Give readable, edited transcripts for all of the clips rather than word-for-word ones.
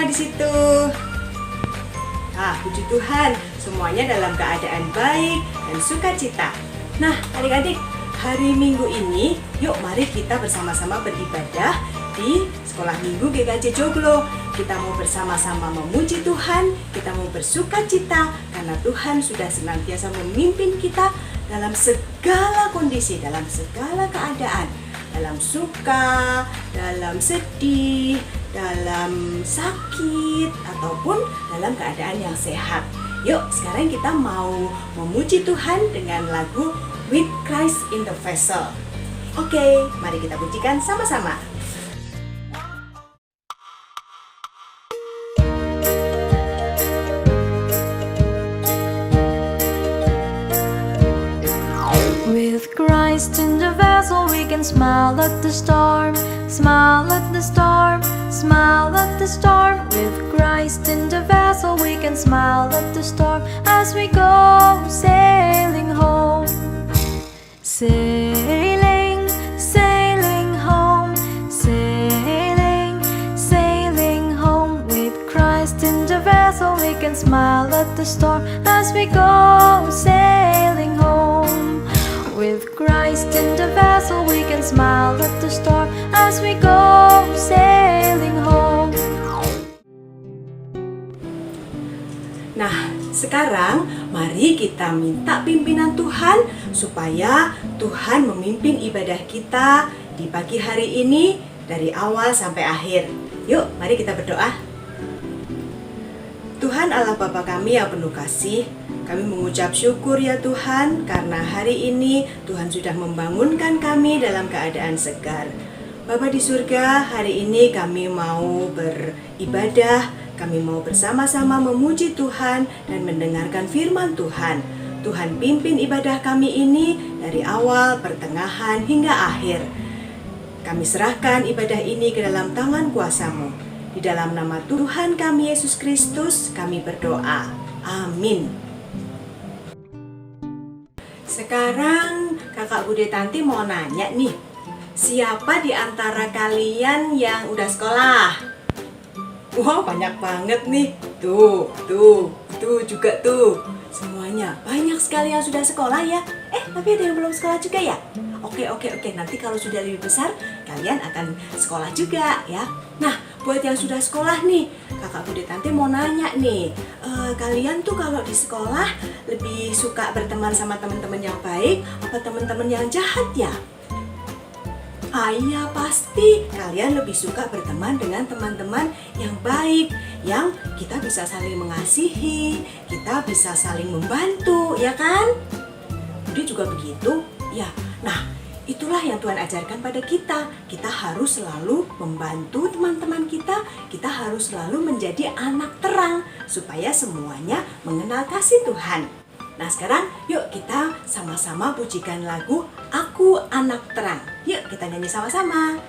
di situ? Puji Tuhan, semuanya dalam keadaan baik dan sukacita. Nah, adik-adik, hari Minggu ini, yuk mari kita bersama-sama beribadah di Sekolah Minggu GKJ Joglo. Kita mau bersama-sama memuji Tuhan, kita mau bersukacita karena Tuhan sudah senantiasa memimpin kita dalam segala kondisi, dalam segala keadaan, dalam suka, dalam sedih, dalam sakit, ataupun dalam keadaan yang sehat. Yuk, sekarang kita mau memuji Tuhan dengan lagu With Christ in the Vessel. Oke, mari kita pujikan sama-sama. With Christ in the vessel we can smile at the storm, smile at the storm, smile at the storm. With Christ in the vessel we can smile at the storm as we go sailing home. Sailing, sailing home, sailing, sailing home. With Christ in the vessel we can smile at the storm as we go sailing home. With Christ in the vessel we can smile at the storm as we go sailing home. Nah, sekarang mari kita minta pimpinan Tuhan supaya Tuhan memimpin ibadah kita di pagi hari ini dari awal sampai akhir. Yuk, mari kita berdoa. Tuhan Allah Bapa kami yang penuh kasih, kami mengucap syukur ya Tuhan karena hari ini Tuhan sudah membangunkan kami dalam keadaan segar. Bapa di surga, hari ini kami mau beribadah, kami mau bersama-sama memuji Tuhan dan mendengarkan firman Tuhan. Tuhan pimpin ibadah kami ini dari awal, pertengahan hingga akhir. Kami serahkan ibadah ini ke dalam tangan kuasa-Mu. Di dalam nama Tuhan kami Yesus Kristus kami berdoa. Amin. Sekarang Kakak Bude Tanti mau nanya nih, siapa di antara kalian yang udah sekolah? Wah, banyak banget nih. Tuh juga tuh. Semuanya banyak sekali yang sudah sekolah ya. Tapi ada yang belum sekolah juga ya? Oke. Nanti kalau sudah lebih besar, kalian akan sekolah juga ya. Nah, buat yang sudah sekolah nih, Kakak Bude Tanti mau nanya nih, kalian tuh kalau di sekolah lebih suka berteman sama teman-teman yang baik apa teman-teman yang jahat ya? Iya, pasti kalian lebih suka berteman dengan teman-teman yang baik, yang kita bisa saling mengasihi, kita bisa saling membantu, ya kan? Bude juga begitu, ya. Nah, itulah yang Tuhan ajarkan pada kita. Kita harus selalu membantu teman-teman kita. Kita harus selalu menjadi anak terang supaya semuanya mengenal kasih Tuhan. Nah, sekarang yuk kita sama-sama pujikan lagu Aku Anak Terang. Yuk kita nyanyi sama-sama.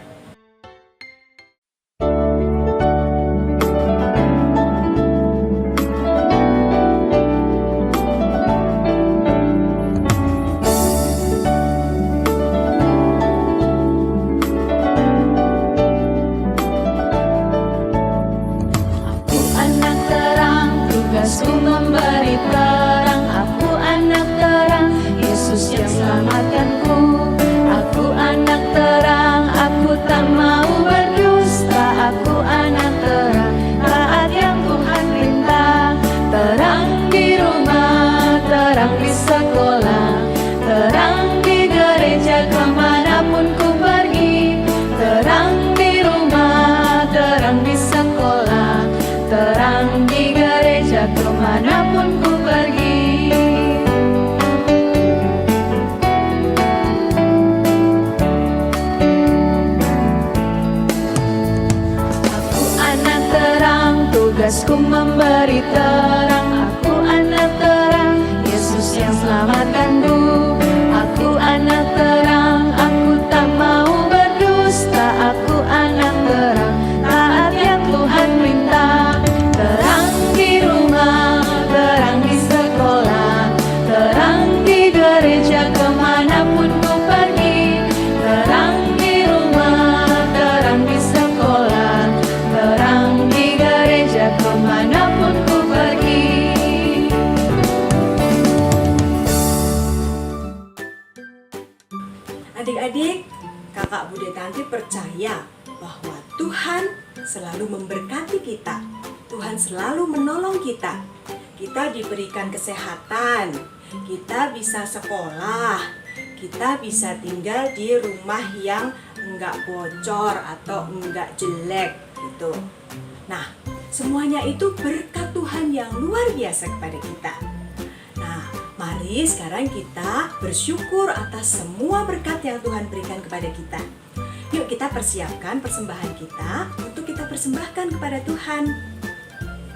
Tugasku memberi terang, aku anak terang, Yesus yang selamatkanku. Aku anak terang, aku tak mau berdusta. Aku anak terang, taat yang Tuhan perintah. Terang di rumah, terang di sekolah, terang di gereja kemanapun ku pergi. Terang di rumah, terang di sekolah, terang di gereja kemanapun ku pergi. Aku anak terang, tugasku memberi terang. Aku anak terang, Yesus yang selamatkanku. Aku anak terang, aku tak mau berdusta. Aku anak terang, taat yang Tuhan perintah. Terang di rumah, terang di sekolah, terang di gereja kemanapun ku pergi. Terang di rumah, terang di sekolah, terang di gereja memberkati kita. Tuhan selalu menolong kita. Kita diberikan kesehatan, kita bisa sekolah, kita bisa tinggal di rumah yang enggak bocor atau enggak jelek gitu. Nah, semuanya itu berkat Tuhan yang luar biasa kepada kita. Nah, mari sekarang kita bersyukur atas semua berkat yang Tuhan berikan kepada kita. Yuk kita persiapkan persembahan kita untuk kita persembahkan kepada Tuhan.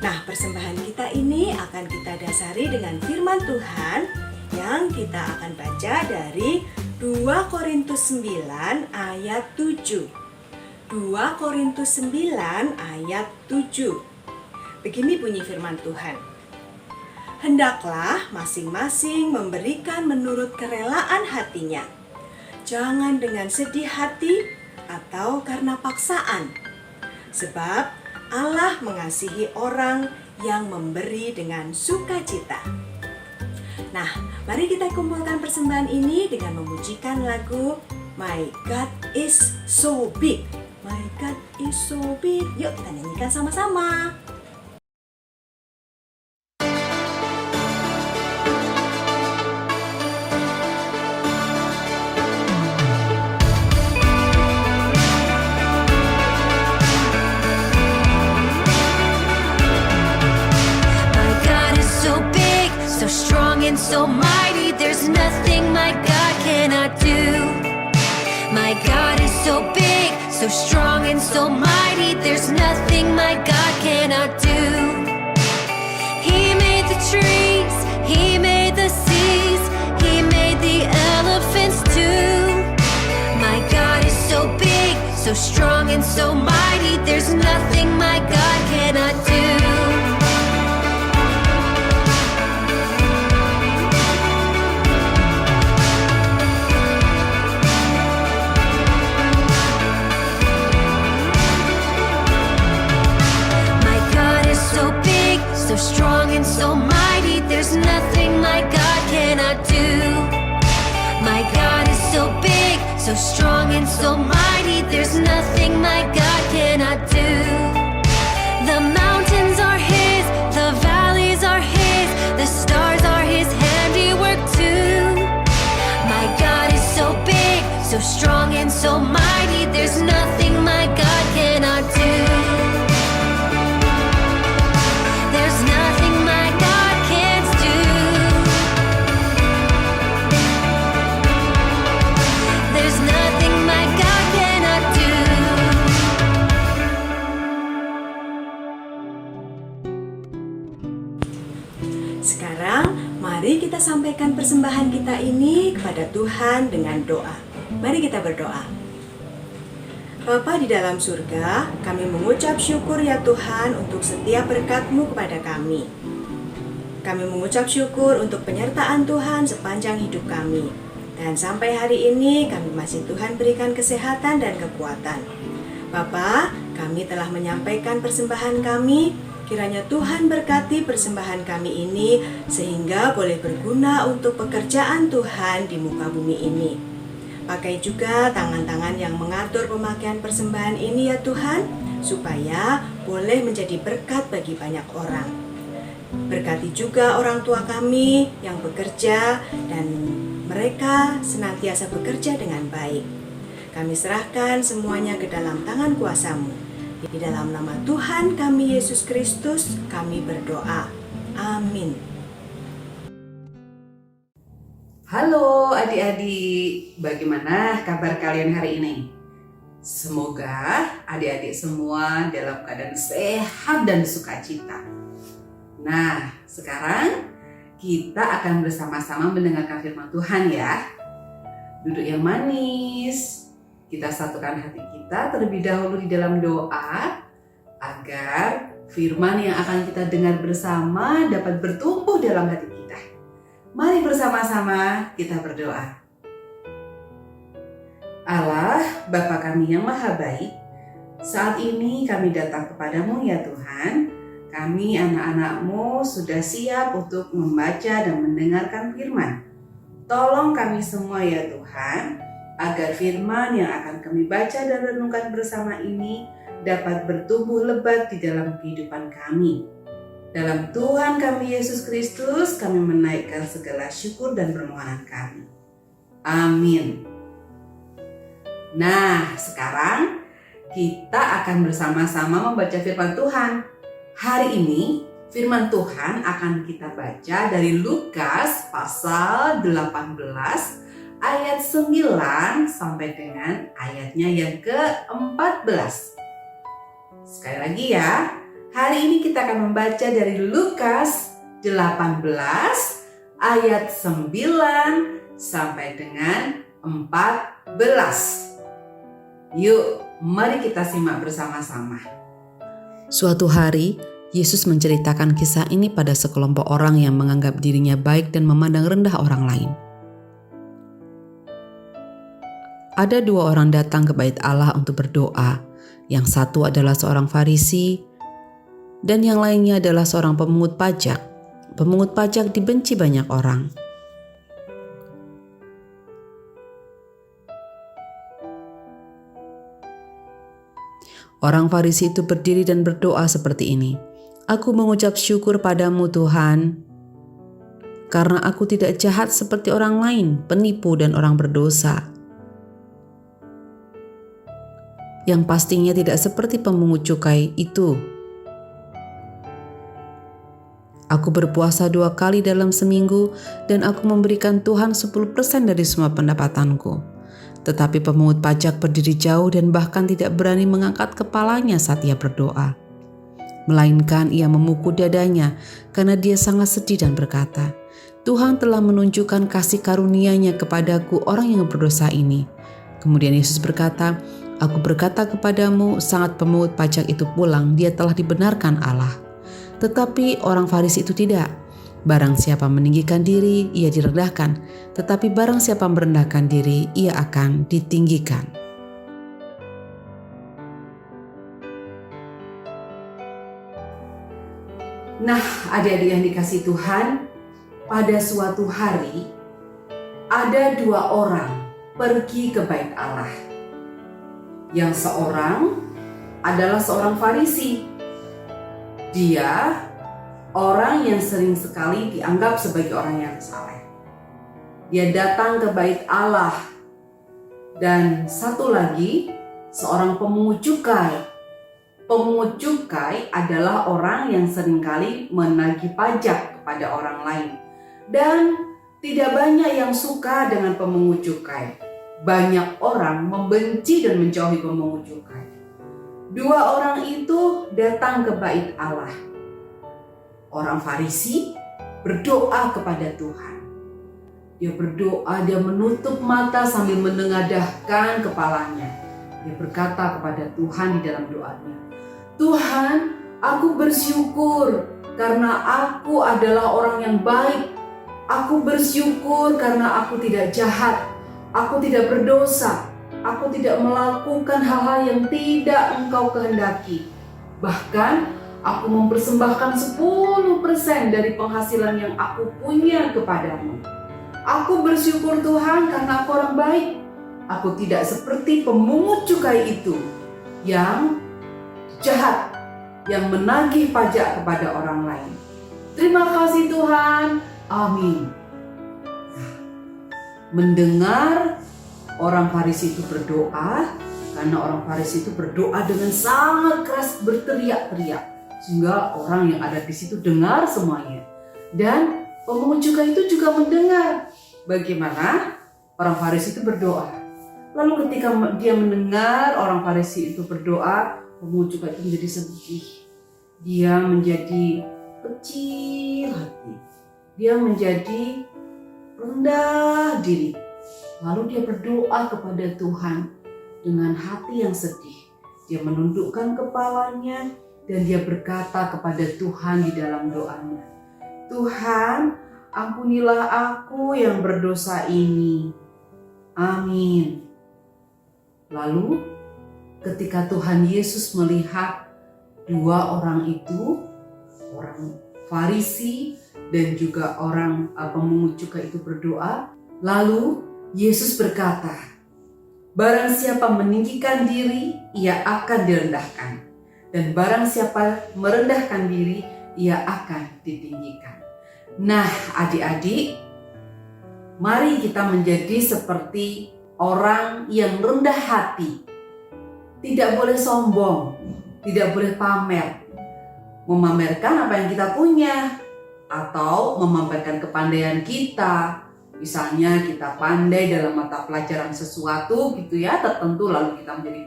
Nah, persembahan kita ini akan kita dasari dengan firman Tuhan yang kita akan baca dari 2 Korintus 9 ayat 7. 2 Korintus 9 ayat 7. Begini bunyi firman Tuhan. Hendaklah masing-masing memberikan menurut kerelaan hatinya. Jangan dengan sedih hati atau karena paksaan. Sebab Allah mengasihi orang yang memberi dengan sukacita. Nah, mari kita kumpulkan persembahan ini dengan memujikan lagu My God is so big. My God is so big. Yuk kita nyanyikan sama-sama. So mighty, there's nothing my God cannot do. My God is so big, so strong and so mighty, there's nothing my God cannot do. He made the trees, He made the seas, He made the elephants too. My God is so big, so strong and so mighty, there's nothing my God cannot do. So strong and so mighty, there's nothing my God cannot do. My God is so big, so strong and so mighty, there's nothing my God cannot do. The mountains are His, the valleys are His, the stars are His handiwork too. My God is so big, so strong and so mighty, there's nothing my God cannot do. Sekarang mari kita sampaikan persembahan kita ini kepada Tuhan dengan doa. Mari kita berdoa. Bapa di dalam surga, kami mengucap syukur ya Tuhan untuk setiap berkat-Mu kepada kami. Kami mengucap syukur untuk penyertaan Tuhan sepanjang hidup kami. Dan sampai hari ini kami masih Tuhan berikan kesehatan dan kekuatan. Bapa, kami telah menyampaikan persembahan kami. Kiranya Tuhan berkati persembahan kami ini sehingga boleh berguna untuk pekerjaan Tuhan di muka bumi ini. Pakai juga tangan-tangan yang mengatur pemakaian persembahan ini ya Tuhan, supaya boleh menjadi berkat bagi banyak orang. Berkati juga orang tua kami yang bekerja dan mereka senantiasa bekerja dengan baik. Kami serahkan semuanya ke dalam tangan kuasa-Mu. Di dalam nama Tuhan kami Yesus Kristus kami berdoa. Amin. Halo adik-adik, bagaimana kabar kalian hari ini? Semoga adik-adik semua dalam keadaan sehat dan sukacita. Nah, sekarang kita akan bersama-sama mendengarkan firman Tuhan ya. Duduk yang manis. Kita satukan hati kita terlebih dahulu di dalam doa agar firman yang akan kita dengar bersama dapat bertumbuh dalam hati kita. Mari bersama-sama kita berdoa. Allah, Bapa kami yang maha baik, saat ini kami datang kepadamu ya Tuhan. Kami anak-anak-Mu sudah siap untuk membaca dan mendengarkan firman. Tolong kami semua ya Tuhan, agar firman yang akan kami baca dan renungkan bersama ini dapat bertumbuh lebat di dalam kehidupan kami. Dalam Tuhan kami Yesus Kristus, kami menaikkan segala syukur dan permohonan kami. Amin. Nah, sekarang kita akan bersama-sama membaca firman Tuhan. Hari ini firman Tuhan akan kita baca dari Lukas pasal 18 ayat 9 sampai dengan ayatnya yang ke-14. Sekali lagi ya, hari ini kita akan membaca dari Lukas 18 ayat 9 sampai dengan 14. Yuk, mari kita simak bersama-sama. Suatu hari, Yesus menceritakan kisah ini pada sekelompok orang yang menganggap dirinya baik dan memandang rendah orang lain. Ada dua orang datang ke bait Allah untuk berdoa. Yang satu adalah seorang Farisi dan yang lainnya adalah seorang pemungut pajak. Pemungut pajak dibenci banyak orang. Orang Farisi itu berdiri dan berdoa seperti ini. Aku mengucap syukur padamu Tuhan, karena aku tidak jahat seperti orang lain, penipu dan orang berdosa. Yang pastinya tidak seperti pemungut cukai itu. Aku berpuasa 2 kali dalam seminggu dan aku memberikan Tuhan 10% dari semua pendapatanku. Tetapi pemungut pajak berdiri jauh dan bahkan tidak berani mengangkat kepalanya saat ia berdoa. Melainkan ia memukul dadanya karena dia sangat sedih dan berkata, Tuhan telah menunjukkan kasih karunia-Nya kepadaku orang yang berdosa ini. Kemudian Yesus berkata, Aku berkata kepadamu, saat pemungut pajak itu pulang, dia telah dibenarkan Allah. Tetapi orang Farisi itu tidak. Barang siapa meninggikan diri, ia direndahkan. Tetapi barang siapa merendahkan diri, ia akan ditinggikan. Nah, adik-adik yang dikasihi Tuhan, pada suatu hari ada 2 orang pergi ke bait Allah. Yang seorang adalah seorang Farisi. Dia orang yang sering sekali dianggap sebagai orang yang saleh. Dia datang ke bait Allah. Dan satu lagi, seorang pemungut cukai. Pemungut cukai adalah orang yang seringkali menagih pajak kepada orang lain. Dan tidak banyak yang suka dengan pemungut cukai. Banyak orang membenci dan menjauhi pemungut cukai. 2 orang itu datang ke bait Allah. Orang Farisi berdoa kepada Tuhan. Dia berdoa, dia menutup mata sambil menengadahkan kepalanya. Dia berkata kepada Tuhan di dalam doanya, Tuhan, aku bersyukur karena aku adalah orang yang baik. Aku bersyukur karena aku tidak jahat. Aku tidak berdosa. Aku tidak melakukan hal-hal yang tidak Engkau kehendaki. Bahkan aku mempersembahkan 10% dari penghasilan yang aku punya kepadamu. Aku bersyukur Tuhan karena aku orang baik. Aku tidak seperti pemungut cukai itu yang jahat, yang menagih pajak kepada orang lain. Terima kasih Tuhan. Amin. Mendengar orang Farisi itu berdoa, karena orang Farisi itu berdoa dengan sangat keras, berteriak-teriak. Sehingga orang yang ada di situ dengar semuanya. Dan pemungut cukai itu juga mendengar bagaimana orang Farisi itu berdoa. Lalu ketika dia mendengar orang Farisi itu berdoa, pemungut cukai itu menjadi sedih. Dia menjadi kecil hati. Dia menjadi rendah diri. Lalu dia berdoa kepada Tuhan dengan hati yang sedih. Dia menundukkan kepalanya dan dia berkata kepada Tuhan di dalam doanya, Tuhan, ampunilah aku yang berdosa ini. Amin. Lalu ketika Tuhan Yesus melihat 2 orang itu, orang Farisi dan juga orang pemungut cukai itu berdoa, lalu Yesus berkata, Barang siapa meninggikan diri, ia akan direndahkan. Dan barang siapa merendahkan diri, ia akan ditinggikan. Nah, adik-adik, mari kita menjadi seperti orang yang rendah hati. Tidak boleh sombong, tidak boleh pamer. Memamerkan apa yang kita punya, atau memamerkan kepandaian kita. Misalnya kita pandai dalam mata pelajaran sesuatu gitu ya, tertentu, lalu kita menjadi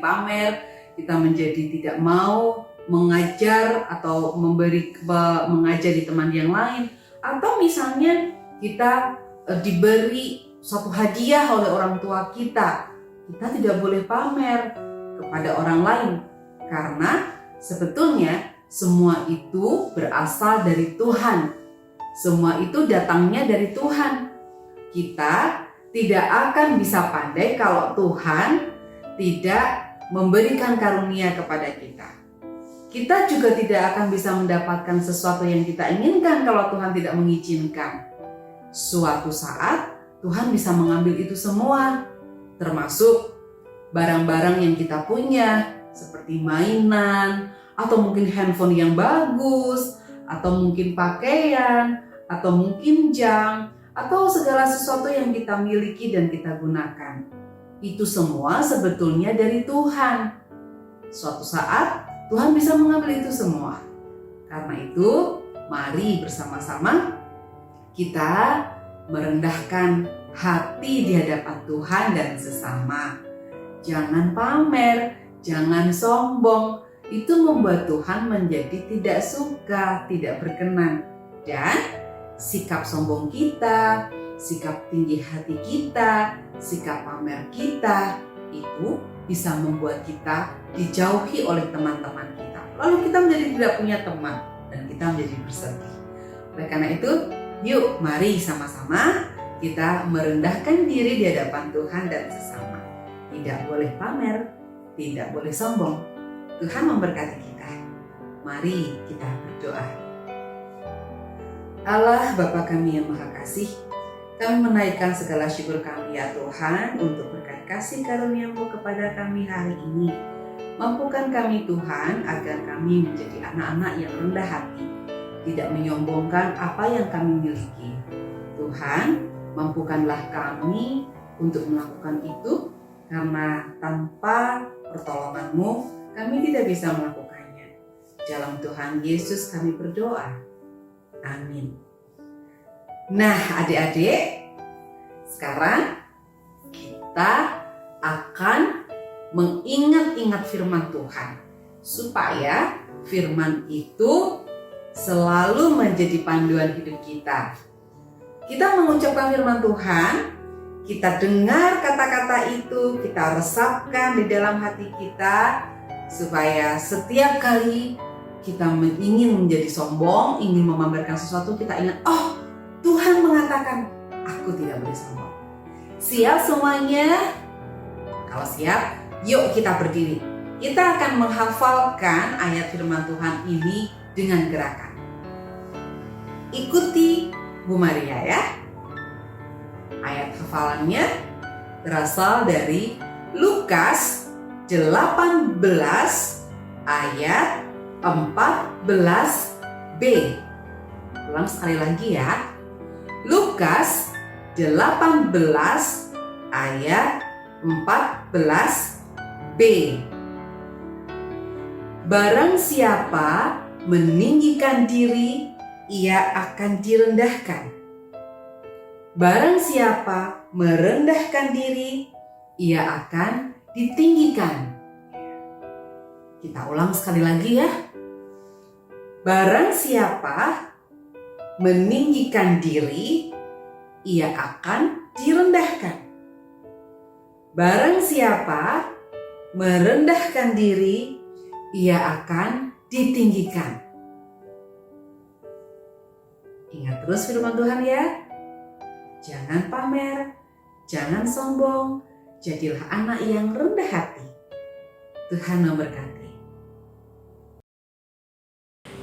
pamer, kita menjadi tidak mau mengajar atau mengajar di teman yang lain, atau misalnya kita diberi suatu hadiah oleh orang tua kita tidak boleh pamer kepada orang lain, karena sebetulnya semua itu berasal dari Tuhan. Semua itu datangnya dari Tuhan. Kita tidak akan bisa pandai kalau Tuhan tidak memberikan karunia kepada kita. Kita juga tidak akan bisa mendapatkan sesuatu yang kita inginkan kalau Tuhan tidak mengizinkan. Suatu saat Tuhan bisa mengambil itu semua, termasuk barang-barang yang kita punya, seperti mainan, atau mungkin handphone yang bagus, atau mungkin pakaian, atau mungkin jam, atau segala sesuatu yang kita miliki dan kita gunakan. Itu semua sebetulnya dari Tuhan. Suatu saat Tuhan bisa mengambil itu semua. Karena itu, mari bersama-sama kita merendahkan hati di hadapan Tuhan dan sesama. Jangan pamer, jangan sombong. Itu membuat Tuhan menjadi tidak suka, tidak berkenan. Dan sikap sombong kita, sikap tinggi hati kita, sikap pamer kita, itu bisa membuat kita dijauhi oleh teman-teman kita. Lalu kita menjadi tidak punya teman dan kita menjadi bersedih. Oleh karena itu, yuk mari sama-sama kita merendahkan diri di hadapan Tuhan dan sesama. Tidak boleh pamer, tidak boleh sombong. Tuhan memberkati kita. Mari kita berdoa. Allah Bapa kami yang Maha Kasih, kami menaikkan segala syukur kami ya Tuhan untuk berkat kasih karunia-Mu kepada kami hari ini. Mampukan kami Tuhan agar kami menjadi anak-anak yang rendah hati, tidak menyombongkan apa yang kami miliki. Tuhan, mampukanlah kami untuk melakukan itu, karena tanpa pertolongan-Mu kami tidak bisa melakukannya. Dalam Tuhan Yesus kami berdoa. Amin. Nah, adik-adik, sekarang kita akan mengingat-ingat firman Tuhan, supaya firman itu selalu menjadi panduan hidup kita. Kita mengucapkan firman Tuhan, kita dengar kata-kata itu, kita resapkan di dalam hati kita, supaya setiap kali kita ingin menjadi sombong, ingin memamerkan sesuatu, kita ingat, oh Tuhan mengatakan aku tidak boleh sombong. Siap semuanya? Kalau siap, yuk kita berdiri. Kita akan menghafalkan ayat firman Tuhan ini dengan gerakan. Ikuti Bu Maria ya. Ayat hafalannya berasal dari Lukas 18 ayat 14b. Ulang sekali lagi ya. Lukas 18 ayat 14b. Barang siapa meninggikan diri, ia akan direndahkan. Barang siapa merendahkan diri, ia akan ditinggikan. Kita ulang sekali lagi ya. Barang siapa meninggikan diri, ia akan direndahkan. Barang siapa merendahkan diri, ia akan ditinggikan. Ingat terus firman Tuhan ya. Jangan pamer, jangan sombong, jadilah anak yang rendah hati. Tuhan memberkati.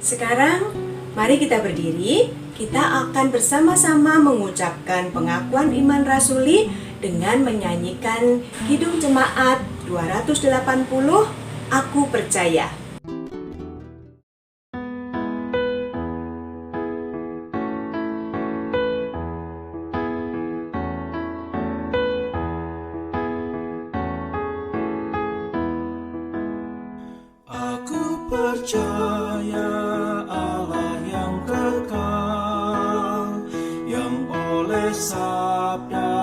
Sekarang mari kita berdiri. Kita akan bersama-sama mengucapkan pengakuan iman rasuli dengan menyanyikan Kidung Jemaat 280, Aku Percaya. Aku percaya Allah yang kekal, yang oleh sabda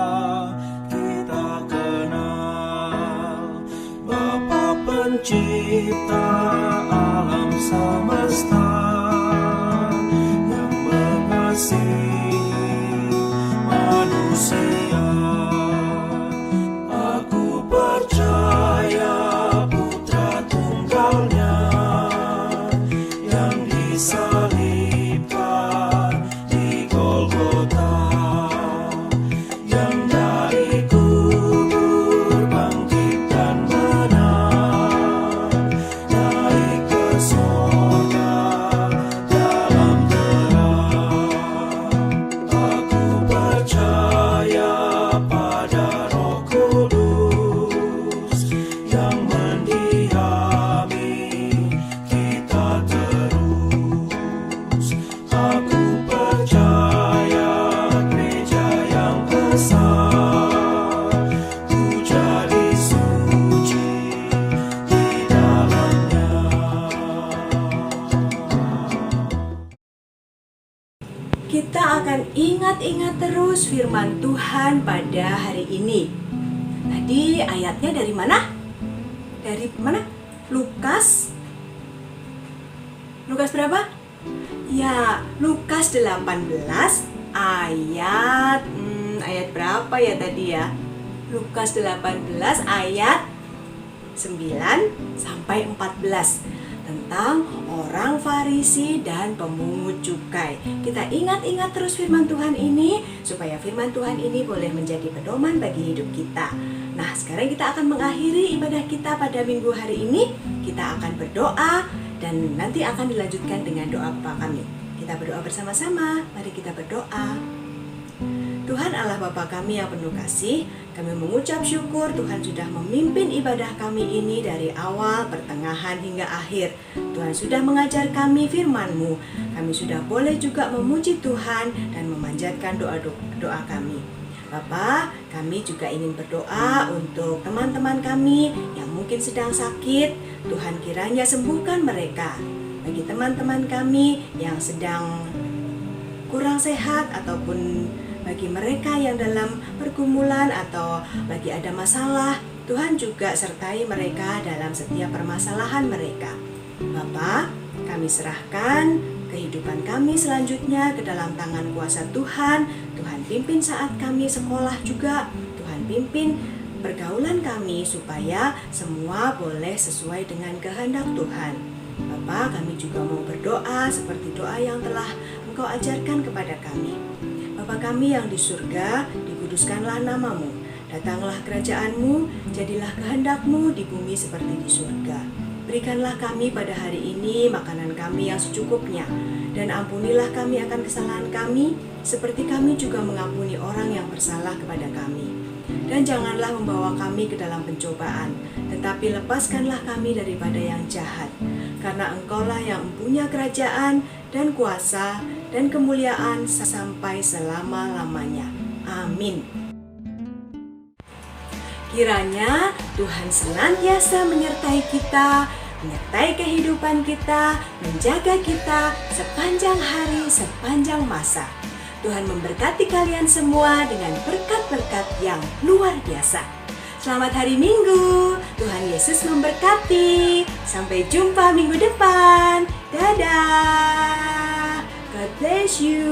kita kenal. Bapa pencipta alam semesta, yang mengasihi manusia. Aku percaya Putra Tunggalnya yang disalibkan di Golgota, yang dari kubur bangkit dan menang, naik ke surga dalam terang. Aku percaya pada Roh Kudus yang mendiami kita terus. Aku percaya gereja yang besar, ku jadi suci di dalamnya. Kita akan ingat-ingat terus firman Tuhan pada hari ini. Tadi ayatnya dari mana? Dari mana? Lukas berapa? Ya, Lukas 18 ayat berapa ya tadi ya? Lukas 18 ayat 9 sampai 14 tentang orang Farisi dan pemungut cukai. Kita ingat-ingat terus firman Tuhan ini supaya firman Tuhan ini boleh menjadi pedoman bagi hidup kita. Nah, sekarang kita akan mengakhiri ibadah kita pada minggu hari ini. Kita akan berdoa dan nanti akan dilanjutkan dengan doa Bapa kami. Kita berdoa bersama-sama. Mari kita berdoa. Tuhan Allah Bapa kami yang penuh kasih, kami mengucap syukur Tuhan sudah memimpin ibadah kami ini dari awal, pertengahan hingga akhir. Tuhan sudah mengajar kami firman-Mu. Kami sudah boleh juga memuji Tuhan dan memanjatkan doa kami. Bapa, kami juga ingin berdoa untuk teman-teman kami yang mungkin sedang sakit. Tuhan kiranya sembuhkan mereka. Bagi teman-teman kami yang sedang kurang sehat ataupun bagi mereka yang dalam pergumulan atau lagi ada masalah, Tuhan juga sertai mereka dalam setiap permasalahan mereka. Bapa, kami serahkan kehidupan kami selanjutnya ke dalam tangan kuasa Tuhan. Tuhan pimpin saat kami sekolah juga. Tuhan pimpin pergaulan kami supaya semua boleh sesuai dengan kehendak Tuhan. Bapa, kami juga mau berdoa seperti doa yang telah Engkau ajarkan kepada kami. Bapa kami yang di surga, dikuduskanlah nama-Mu. Datanglah kerajaan-Mu, jadilah kehendak-Mu di bumi seperti di surga. Berikanlah kami pada hari ini makanan kami yang secukupnya, dan ampunilah kami akan kesalahan kami, seperti kami juga mengampuni orang yang bersalah kepada kami. Dan janganlah membawa kami ke dalam pencobaan, tetapi lepaskanlah kami daripada yang jahat. Karena Engkaulah yang mempunyai kerajaan dan kuasa dan kemuliaan sampai selama-lamanya. Amin. Kiranya Tuhan senantiasa menyertai kita, menyertai kehidupan kita, menjaga kita sepanjang hari, sepanjang masa. Tuhan memberkati kalian semua dengan berkat-berkat yang luar biasa. Selamat hari Minggu, Tuhan Yesus memberkati. Sampai jumpa minggu depan. Dadah. God bless you.